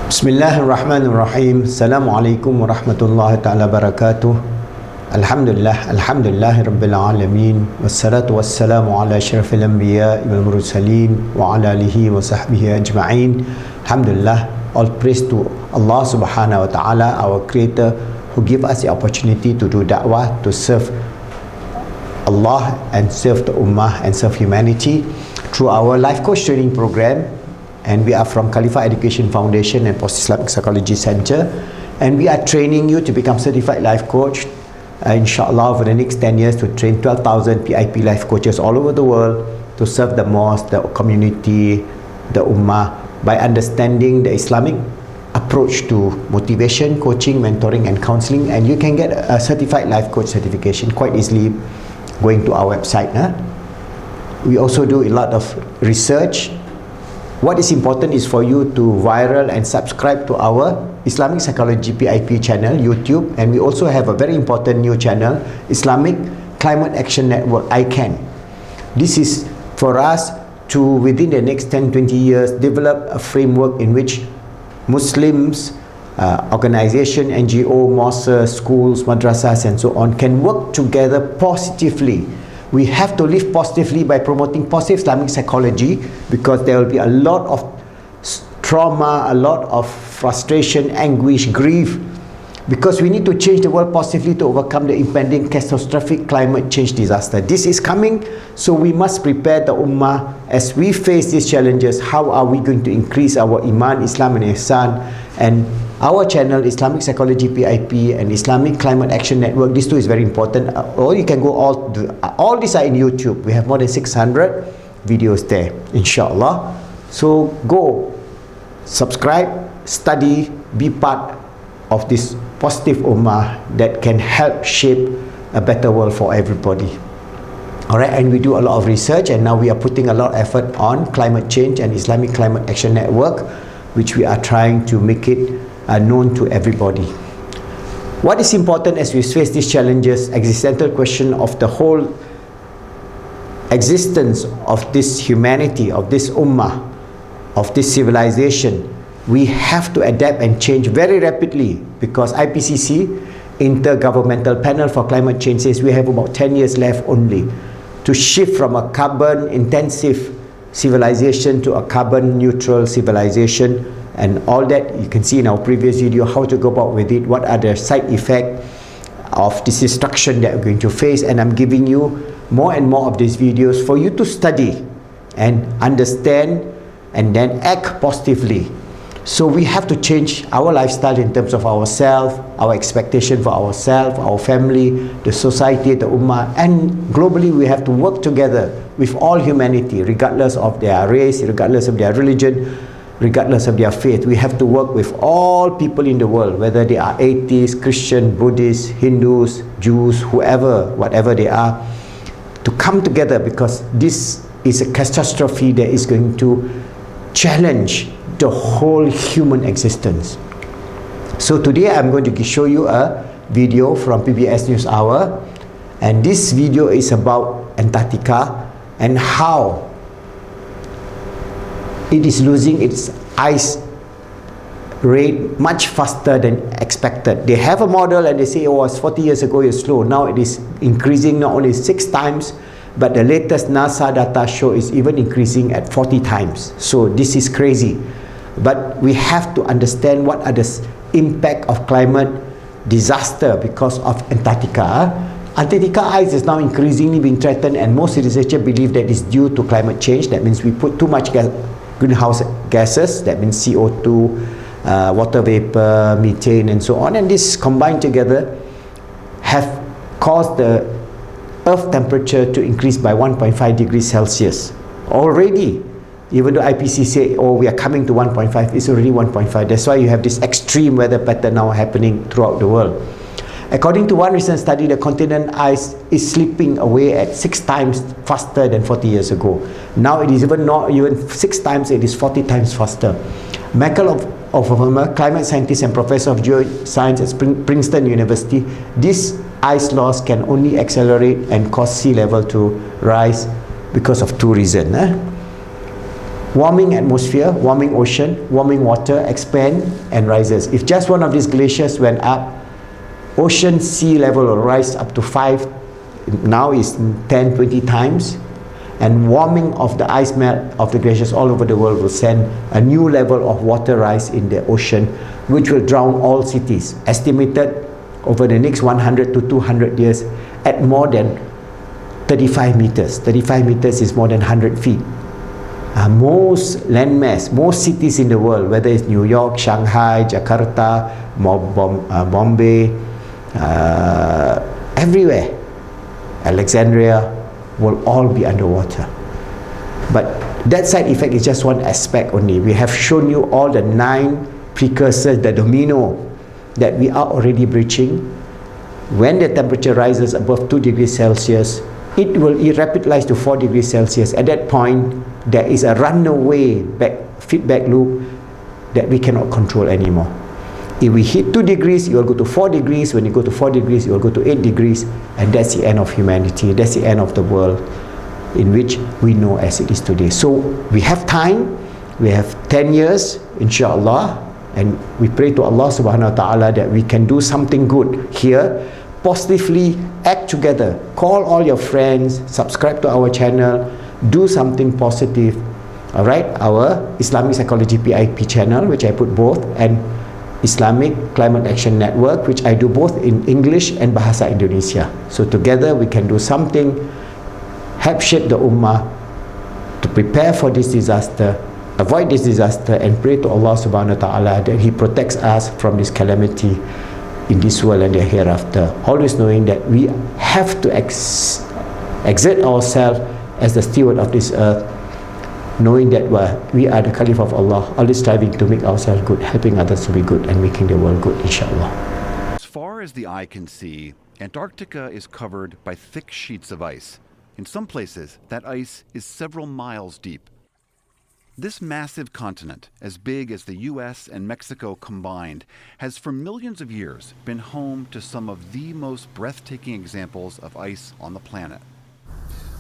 Bismillahirrahmanirrahim. Assalamualaikum warahmatullahi ta'ala barakatuh. Alhamdulillah rabbil alamin. Wassalatu wassalamu ala asyrafil anbiya wal mursalin wa ala alihi wa sahbihi ajma'in. Alhamdulillah, all praise to Allah subhanahu wa ta'ala, our creator, who give us the opportunity to do da'wah, to serve Allah and serve the ummah and serve humanity through our life coach training program. And we are from Khalifa Education Foundation and Post-Islamic Psychology Center, and we are training you to become certified life coach, inshallah, for the next 10 years, to train 12,000 PIP life coaches all over the world to serve the mosque, the community, the ummah, by understanding the Islamic approach to motivation, coaching, mentoring and counseling. And you can get a certified life coach certification quite easily going to our website. We also do a lot of research. What is important is for you to viral and subscribe to our Islamic Psychology PIP channel, YouTube, and we also have a very important new channel, Islamic Climate Action Network, ICAN. This is for us to, within the next 10-20 years, develop a framework in which Muslims, organization, NGO, mosques, schools, madrasas and so on can work together positively. We have to live positively by promoting positive Islamic psychology, because there will be a lot of trauma, a lot of frustration, anguish, grief, because we need to change the world positively to overcome the impending catastrophic climate change disaster. This is coming, so we must prepare the ummah as we face these challenges. How are we going to increase our iman, Islam and ihsan? And our channel, Islamic Psychology PIP and Islamic Climate Action Network, these two is very important. Or you can go all these are in YouTube. We have more than 600 videos there, inshallah. So go, subscribe, study, be part of this positive ummah that can help shape a better world for everybody. Alright, and we do a lot of research, and now we are putting a lot of effort on climate change and Islamic Climate Action Network, which we are trying to make it known to everybody. What is important as we face these challenges, existential question of the whole existence of this humanity, of this ummah, of this civilization, we have to adapt and change very rapidly, because IPCC, Intergovernmental Panel for Climate Change, says we have about 10 years left only to shift from a carbon intensive civilization to a carbon neutral civilization. And all that you can see in our previous video, how to go about with it, what are the side effects of this destruction that we're going to face. And I'm giving you more and more of these videos for you to study and understand and then act positively. So we have to change our lifestyle in terms of ourselves, our expectation for ourselves, our family, the society, the ummah, and globally we have to work together with all humanity, regardless of their race, regardless of their religion, regardless of their faith. We have to work with all people in the world, whether they are atheists, Christian, Buddhists, Hindus, Jews, whoever, whatever they are, to come together, because this is a catastrophe that is going to challenge the whole human existence. So today I'm going to show you a video from PBS News Hour, and this video is about Antarctica and how it is losing its ice rate much faster than expected. They have a model and they say, oh, it's 40 years ago it's slow. Now it is increasing not only 6 times, but the latest NASA data show is even increasing at 40 times. So this is crazy. But we have to understand what are the impact of climate disaster because of Antarctica. Antarctica ice is now increasingly being threatened, and most researchers believe that it's due to climate change. That means we put too much greenhouse gases, that means CO2, water vapor, methane and so on, and this combined together have caused the earth temperature to increase by 1.5 degrees Celsius already. Even though IPCC say, oh, we are coming to 1.5, it's already 1.5. That's why you have this extreme weather pattern now happening throughout the world. According to one recent study, the continent ice is slipping away at 6 times faster than 40 years ago. Now it is not even 6 times, it is 40 times faster. Michael of climate scientist and professor of geoscience at Princeton University, this ice loss can only accelerate and cause sea level to rise because of 2 reasons. Warming atmosphere, warming ocean, warming water expand and rises. If just one of these glaciers went up, ocean sea level will rise up to 5, now is 10, 20 times. And warming of the ice melt of the glaciers all over the world will send a new level of water rise in the ocean, which will drown all cities. Estimated over the next 100 to 200 years at more than 35 meters. 35 meters is more than 100 feet. Most landmass, most cities in the world, whether it's New York, Shanghai, Jakarta, Bombay, everywhere, Alexandria, will all be underwater. But that side effect is just one aspect only. We have shown you all the 9 precursors, the domino, that we are already breaching. When the temperature rises above 2 degrees Celsius, it will rapidly rise to 4 degrees Celsius. At that point, there is a runaway feedback loop that we cannot control anymore. If we hit 2 degrees, you will go to 4 degrees. When you go to 4 degrees, you will go to 8 degrees. And that's the end of humanity. That's the end of the world in which we know as it is today. So we have time. We have 10 years, inshallah. And we pray to Allah subhanahu wa ta'ala that we can do something good here. Positively act together. Call all your friends. Subscribe to our channel. Do something positive. Alright? Our Islamic Psychology PIP channel, which I put both, and Islamic Climate Action Network, which I do both in English and Bahasa Indonesia. So together we can do something, help shape the Ummah to prepare for this disaster, avoid this disaster, and pray to Allah subhanahu wa ta'ala that He protects us from this calamity in this world and the hereafter. Always knowing that we have to exert ourselves as the steward of this earth, knowing that we are the Caliph of Allah, always striving to make ourselves good, helping others to be good, and making the world good, inshallah. As far as the eye can see, Antarctica is covered by thick sheets of ice. In some places, that ice is several miles deep. This massive continent, as big as the US and Mexico combined, has for millions of years been home to some of the most breathtaking examples of ice on the planet.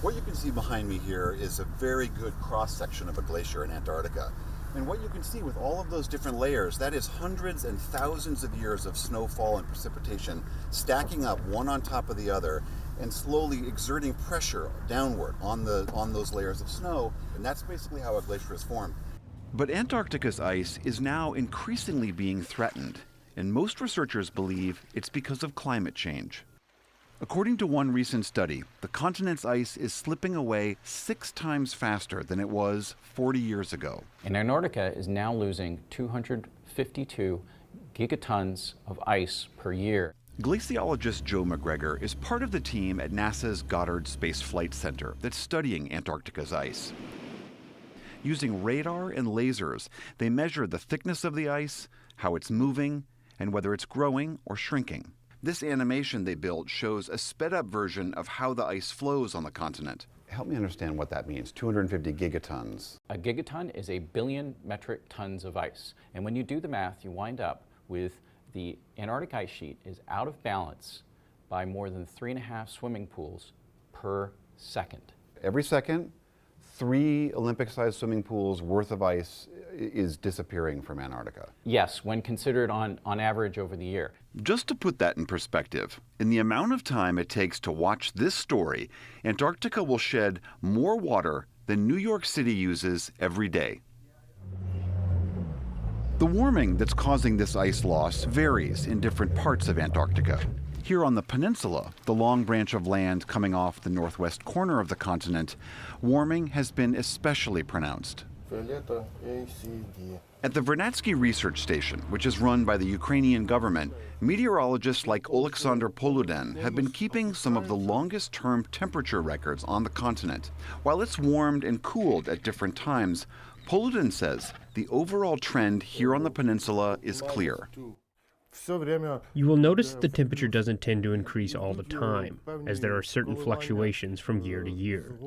What you can see behind me here is a very good cross-section of a glacier in Antarctica. And what you can see with all of those different layers, that is hundreds and thousands of years of snowfall and precipitation stacking up one on top of the other and slowly exerting pressure downward on those layers of snow. And that's basically how a glacier is formed. But Antarctica's ice is now increasingly being threatened, and most researchers believe it's because of climate change. According to one recent study, the continent's ice is slipping away 6 times faster than it was 40 years ago. And Antarctica is now losing 252 gigatons of ice per year. Glaciologist Joe McGregor is part of the team at NASA's Goddard Space Flight Center that's studying Antarctica's ice. Using radar and lasers, they measure the thickness of the ice, how it's moving, and whether it's growing or shrinking. This animation they built shows a sped-up version of how the ice flows on the continent. Help me understand what that means, 250 gigatons. A gigaton is a billion metric tons of ice. And when you do the math, you wind up with the Antarctic ice sheet is out of balance by more than 3.5 swimming pools per second. Every second, 3 Olympic-sized swimming pools worth of ice is disappearing from Antarctica. Yes, when considered on average over the year. Just to put that in perspective, in the amount of time it takes to watch this story, Antarctica will shed more water than New York City uses every day. The warming that's causing this ice loss varies in different parts of Antarctica. Here on the peninsula, the long branch of land coming off the northwest corner of the continent, warming has been especially pronounced. At the Vernadsky Research Station, which is run by the Ukrainian government, meteorologists like Oleksandr Poluden have been keeping some of the longest-term temperature records on the continent. While it's warmed and cooled at different times, Poluden says the overall trend here on the peninsula is clear. You will notice that the temperature doesn't tend to increase all the time, as there are certain fluctuations from year to year.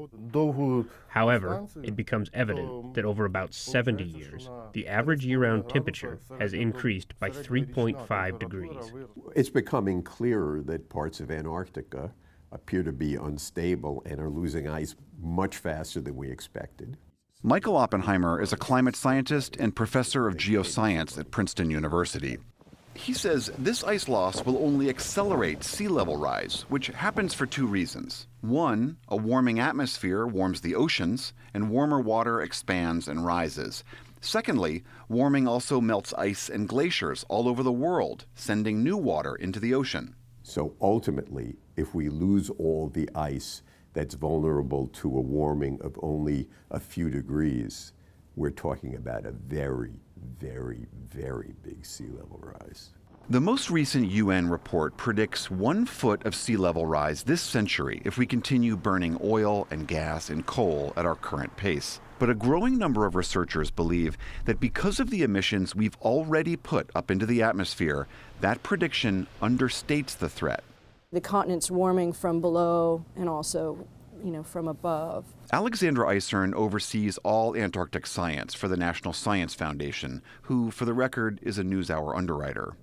However, it becomes evident that over about 70 years, the average year-round temperature has increased by 3.5 degrees. It's becoming clearer that parts of Antarctica appear to be unstable and are losing ice much faster than we expected. Michael Oppenheimer is a climate scientist and professor of geoscience at Princeton University. He says this ice loss will only accelerate sea level rise, which happens for two reasons. One, a warming atmosphere warms the oceans, and warmer water expands and rises. Secondly, warming also melts ice and glaciers all over the world, sending new water into the ocean. So ultimately, if we lose all the ice that's vulnerable to a warming of only a few degrees, we're talking about a very, very, very big sea level rise. The most recent UN report predicts 1 foot of sea level rise this century if we continue burning oil and gas and coal at our current pace. But a growing number of researchers believe that because of the emissions we've already put up into the atmosphere, that prediction understates the threat. The continent's warming from below and also, from above. Alexandra Eisern oversees all Antarctic science for the National Science Foundation, who, for the record, is a NewsHour underwriter.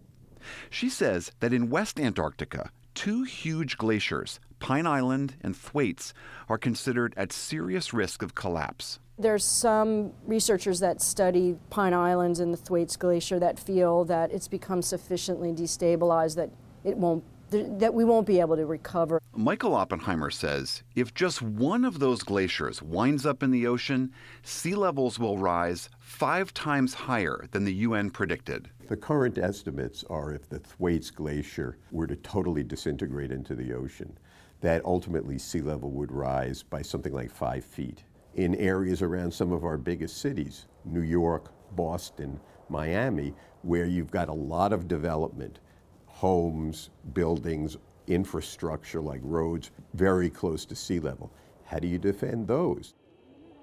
She says that in West Antarctica, 2 huge glaciers, Pine Island and Thwaites, are considered at serious risk of collapse. There's some researchers that study Pine Islands and the Thwaites Glacier that feel that it's become sufficiently destabilized that we won't be able to recover. Michael Oppenheimer says if just one of those glaciers winds up in the ocean, sea levels will rise 5 times higher than the UN predicted. The current estimates are if the Thwaites Glacier were to totally disintegrate into the ocean, that ultimately sea level would rise by something like 5 feet. In areas around some of our biggest cities, New York, Boston, Miami, where you've got a lot of development, homes, buildings, infrastructure like roads, very close to sea level. How do you defend those?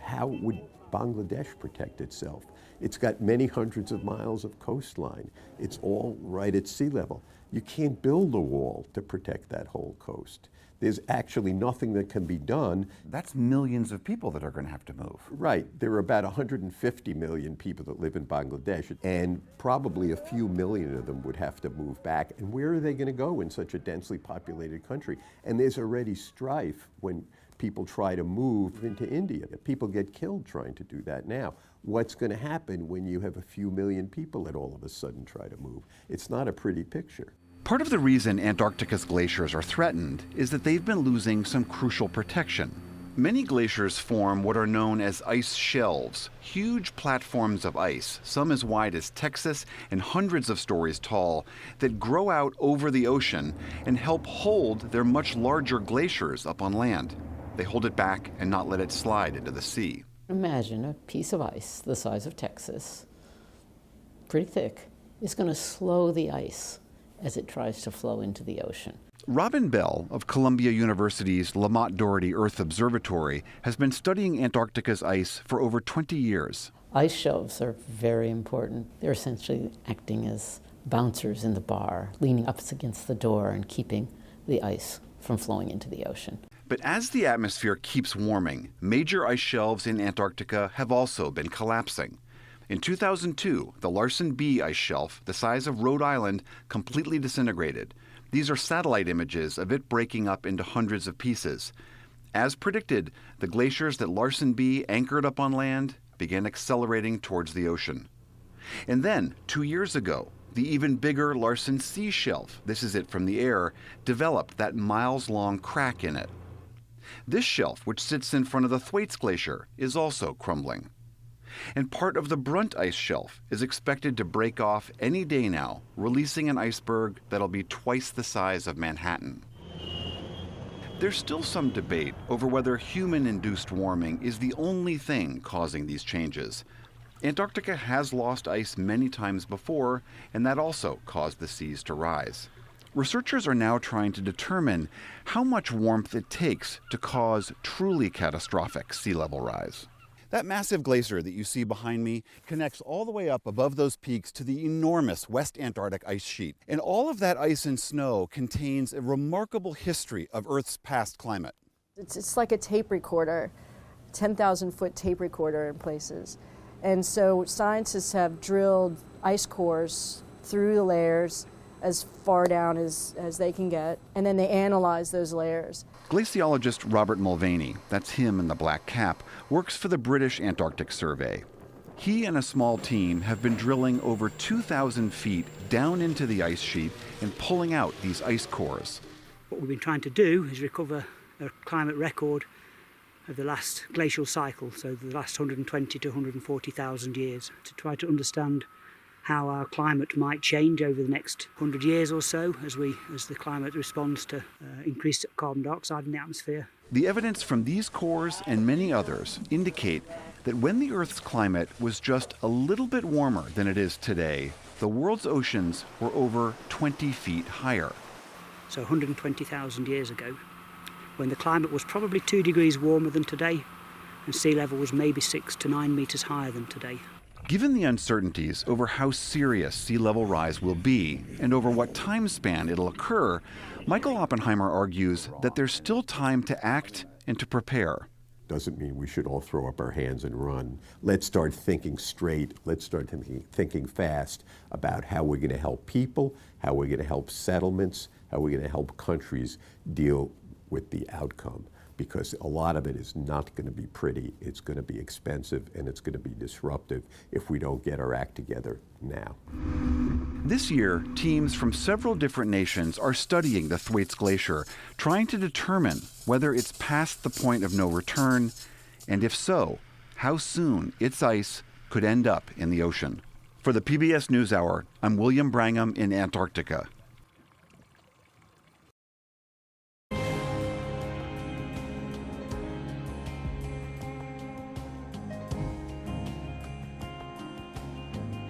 How would Bangladesh protect itself? It's got many hundreds of miles of coastline. It's all right at sea level. You can't build a wall to protect that whole coast. There's actually nothing that can be done. That's millions of people that are going to have to move. Right. There are about 150 million people that live in Bangladesh, and probably a few million of them would have to move back. And where are they going to go in such a densely populated country? And there's already strife when people try to move into India. People get killed trying to do that now. What's going to happen when you have a few million people that all of a sudden try to move? It's not a pretty picture. Part of the reason Antarctica's glaciers are threatened is that they've been losing some crucial protection. Many glaciers form what are known as ice shelves, huge platforms of ice, some as wide as Texas and hundreds of stories tall, that grow out over the ocean and help hold their much larger glaciers up on land. They hold it back and not let it slide into the sea. Imagine a piece of ice the size of Texas, pretty thick, is going to slow the ice as it tries to flow into the ocean. Robin Bell of Columbia University's Lamont Doherty Earth Observatory has been studying Antarctica's ice for over 20 years. Ice shelves are very important. They're essentially acting as bouncers in the bar, leaning up against the door and keeping the ice from flowing into the ocean. But as the atmosphere keeps warming, major ice shelves in Antarctica have also been collapsing. In 2002, the Larsen B ice shelf, the size of Rhode Island, completely disintegrated. These are satellite images of it breaking up into hundreds of pieces. As predicted, the glaciers that Larsen B anchored up on land began accelerating towards the ocean. And then, 2 years ago, the even bigger Larsen C shelf, this is it from the air, developed that miles-long crack in it. This shelf, which sits in front of the Thwaites Glacier, is also crumbling. And part of the Brunt ice shelf is expected to break off any day now, releasing an iceberg that'll be twice the size of Manhattan. There's still some debate over whether human-induced warming is the only thing causing these changes. Antarctica has lost ice many times before, and that also caused the seas to rise. Researchers are now trying to determine how much warmth it takes to cause truly catastrophic sea level rise. That massive glacier that you see behind me connects all the way up above those peaks to the enormous West Antarctic ice sheet. And all of that ice and snow contains a remarkable history of Earth's past climate. It's like a tape recorder, 10,000-foot tape recorder in places. And so scientists have drilled ice cores through the layers as far down as they can get, and then they analyze those layers. Glaciologist Robert Mulvaney, that's him in the black cap, works for the British Antarctic Survey. He and a small team have been drilling over 2,000 feet down into the ice sheet and pulling out these ice cores. What we've been trying to do is recover a climate record of the last glacial cycle, so the last 120 to 140,000 years, to try to understand how our climate might change over the next 100 years or so as the climate responds to increased carbon dioxide in the atmosphere. The evidence from these cores and many others indicate that when the Earth's climate was just a little bit warmer than it is today, the world's oceans were over 20 feet higher. So 120,000 years ago, when the climate was probably 2 degrees warmer than today, and sea level was maybe 6 to 9 meters higher than today. Given the uncertainties over how serious sea level rise will be and over what time span it'll occur, Michael Oppenheimer argues that there's still time to act and to prepare. Doesn't mean we should all throw up our hands and run. Let's start thinking straight. Let's start thinking fast about how we're going to help people, how we're going to help settlements, how we're going to help countries deal with the outcome. Because a lot of it is not going to be pretty, it's going to be expensive, and it's going to be disruptive if we don't get our act together now. This year, teams from several different nations are studying the Thwaites Glacier, trying to determine whether it's past the point of no return, and if so, how soon its ice could end up in the ocean. For the PBS NewsHour, I'm William Brangham in Antarctica.